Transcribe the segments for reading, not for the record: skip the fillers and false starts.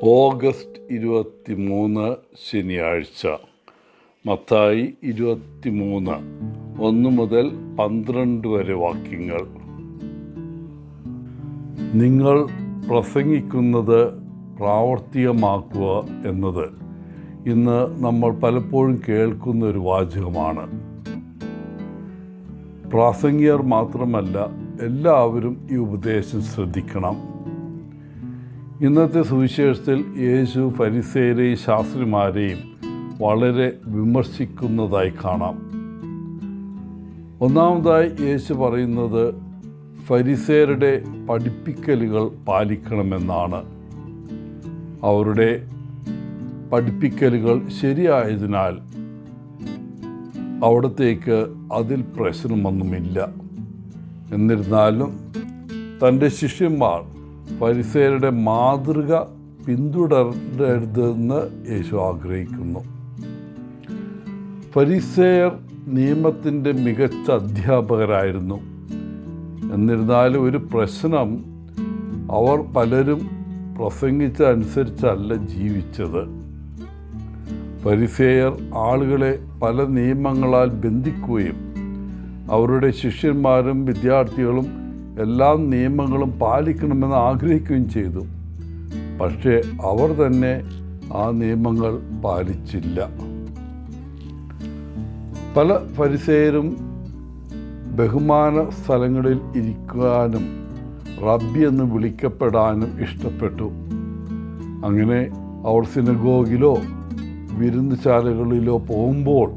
August 23 ശനിയാഴ്ച. മത്തായി 23 1 മുതൽ 12 വരെ വാക്യങ്ങൾ. നിങ്ങൾ പ്രസംഗിക്കുന്നത് പ്രാവർത്തികമാക്കുക എന്നത് ഇന്ന് നമ്മൾ പലപ്പോഴും കേൾക്കുന്ന ഒരു വാചകമാണ്. പ്രാസംഗികർ മാത്രമല്ല, എല്ലാവരും ഈ ഉപദേശം ശ്രദ്ധിക്കണം. ഇന്നത്തെ സുവിശേഷത്തിൽ യേശു ഫരിസേയരെയും ശാസ്ത്രിമാരെയും വളരെ വിമർശിക്കുന്നതായി കാണാം. ഒന്നാമതായി യേശു പറയുന്നത് ഫരിസേയരുടെ പഠിപ്പിക്കലുകൾ പാലിക്കണമെന്നാണ്. അവരുടെ പഠിപ്പിക്കലുകൾ ശരിയായതിനാൽ അവിടത്തേക്ക് അതിൽ പ്രശ്നമൊന്നുമില്ല. എന്നിരുന്നാലും തൻ്റെ ശിഷ്യന്മാർ ഫരിസേയരുടെ മാതൃക പിന്തുടരരുതെന്ന് യേശു ആഗ്രഹിക്കുന്നു. ഫരിസേയർ നിയമത്തിൻ്റെ മികച്ച അധ്യാപകരായിരുന്നു. എന്നിരുന്നാലും ഒരു പ്രശ്നം, അവർ പലരും പ്രസംഗിച്ചതനുസരിച്ചല്ല ജീവിച്ചത്. ഫരിസേയർ ആളുകളെ പല നിയമങ്ങളാൽ ബന്ധിക്കുകയും അവരുടെ ശിഷ്യന്മാരും വിദ്യാർത്ഥികളും എല്ലാ നിയമങ്ങളും പാലിക്കണമെന്ന് ആഗ്രഹിക്കുകയും ചെയ്തു. പക്ഷേ അവർ തന്നെ ആ നിയമങ്ങൾ പാലിച്ചില്ല. പല ഫരിസേയരും ബഹുമാന സ്ഥലങ്ങളിൽ ഇരിക്കാനും റബ്ബി എന്ന് വിളിക്കപ്പെടാനും ഇഷ്ടപ്പെട്ടു. അങ്ങനെ അവർ സിനഗോഗിലോ വിരുന്നുശാലകളിലോ പോകുമ്പോൾ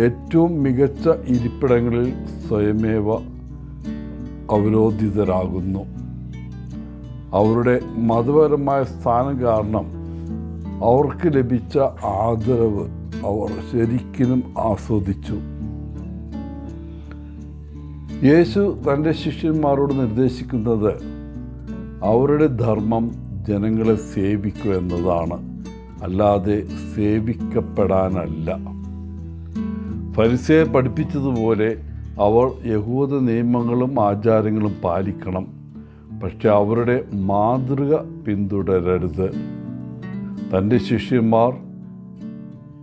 ഏറ്റവും മികച്ച ഇരിപ്പിടങ്ങളിൽ സ്വയമേവ അവരോധിതരാകുന്നു. അവരുടെ മതപരമായ സ്ഥാനം കാരണം അവർക്ക് ലഭിച്ച ആദരവ് അവർ ശരിക്കും ആസ്വദിച്ചു. യേശു തൻ്റെ ശിഷ്യന്മാരോട് നിർദ്ദേശിക്കുന്നത് അവരുടെ ധർമ്മം ജനങ്ങളെ സേവിക്കുക എന്നതാണ്, അല്ലാതെ സേവിക്കപ്പെടാനല്ല. ഫരിസേയർ പഠിപ്പിച്ചതുപോലെ അവർ യഹൂദ നിയമങ്ങളും ആചാരങ്ങളും പാലിക്കണം. പക്ഷെ അവരുടെ മാതൃക പിന്തുടരരുത്. തൻ്റെ ശിഷ്യന്മാർ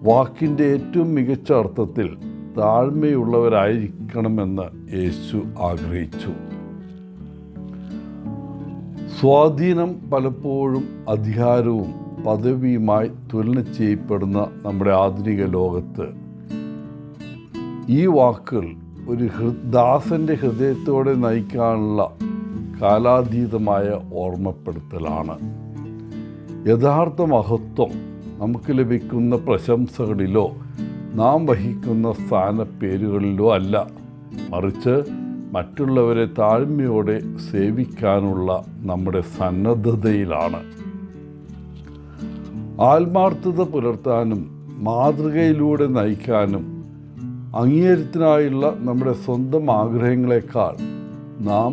വാക്കിൻ്റെ ഏറ്റവും മികച്ച അർത്ഥത്തിൽ താഴ്മയുള്ളവരായിരിക്കണമെന്ന് യേശു ആഗ്രഹിച്ചു. സ്വാധീനം പലപ്പോഴും അധികാരവും പദവിയുമായി തുലനം ചെയ്യപ്പെടുന്ന നമ്മുടെ ആധുനിക ലോകത്ത് ഈ വാക്കുകൾ ഒരു ദാസൻ്റെ ഹൃദയത്തോടെ നയിക്കാനുള്ള കാലാതീതമായ ഓർമ്മപ്പെടുത്തലാണ്. യഥാർത്ഥ മഹത്വം നമുക്ക് ലഭിക്കുന്ന പ്രശംസകളിലോ നാം വഹിക്കുന്ന സ്ഥാനപ്പേരുകളിലോ അല്ല, മറിച്ച് മറ്റുള്ളവരെ താഴ്മയോടെ സേവിക്കാനുള്ള നമ്മുടെ സന്നദ്ധതയിലാണ്. ആത്മാർത്ഥത പുലർത്താനും മാതൃകയിലൂടെ നയിക്കാനും അംഗീകാരത്തിനായുള്ള നമ്മുടെ സ്വന്തം ആഗ്രഹങ്ങളെക്കാൾ നാം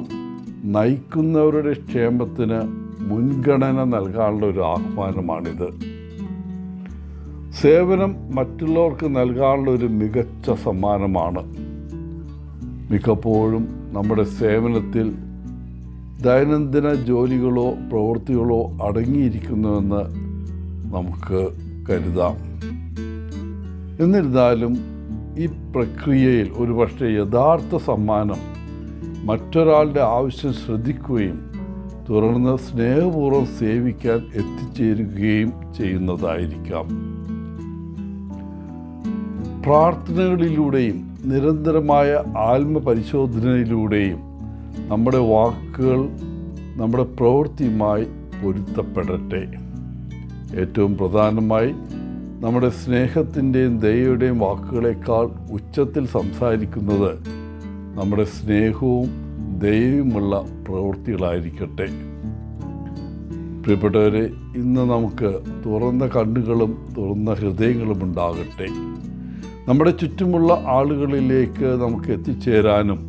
നയിക്കുന്നവരുടെ ക്ഷേമത്തിന് മുൻഗണന നൽകാനുള്ള ഒരു ആഹ്വാനമാണിത്. സേവനം മറ്റുള്ളവർക്ക് നൽകാനുള്ള ഒരു മികച്ച സമ്മാനമാണ്. മിക്കപ്പോഴും നമ്മുടെ സേവനത്തിൽ ദൈനംദിന ജോലികളോ പ്രവൃത്തികളോ അടങ്ങിയിരിക്കുന്നുവെന്ന് നമുക്ക് കരുതാം. എന്നിരുന്നാലും ഈ പ്രക്രിയയിൽ ഒരുപക്ഷെ യഥാർത്ഥ സമ്മാനം മറ്റൊരാളുടെ ആവശ്യം ശ്രദ്ധിക്കുകയും തുടർന്ന് സ്നേഹപൂർവ്വം സേവിക്കാൻ എത്തിച്ചേരുകയും ചെയ്യുന്നതായിരിക്കാം. പ്രാർത്ഥനകളിലൂടെയും നിരന്തരമായ ആത്മപരിശോധനയിലൂടെയും നമ്മുടെ വാക്കുകൾ നമ്മുടെ പ്രവൃത്തിയുമായി പൊരുത്തപ്പെടട്ടെ. ഏറ്റവും പ്രധാനമായി നമ്മുടെ സ്നേഹത്തിൻ്റെയും ദയയുടെയും വാക്കുകളേക്കാൾ ഉച്ചത്തിൽ സംസാരിക്കുന്നത് നമ്മുടെ സ്നേഹവും ദയയുമുള്ള പ്രവൃത്തികളായിരിക്കട്ടെ. പ്രിയപ്പെട്ടവരെ, ഇന്ന് നമുക്ക് തുറന്ന കണ്ണുകളും തുറന്ന ഹൃദയങ്ങളും ഉണ്ടാകട്ടെ. നമ്മുടെ ചുറ്റുമുള്ള ആളുകളിലേക്ക് നമുക്ക് എത്തിച്ചേരാനും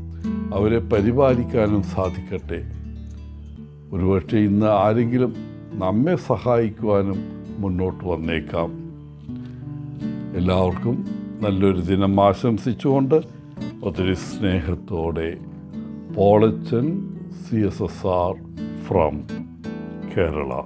അവരെ പരിപാലിക്കാനും സാധിക്കട്ടെ. ഒരുപക്ഷെ ഇന്ന് ആരെങ്കിലും നമ്മെ സഹായിക്കുവാനും മുന്നോട്ട് വന്നേക്കാം. എല്ലാവർക്കും നല്ലൊരു ദിനം ആശംസിച്ചുകൊണ്ട് ഒത്തിരി സ്നേഹത്തോടെ പോളച്ചൻ CSSR from Kerala.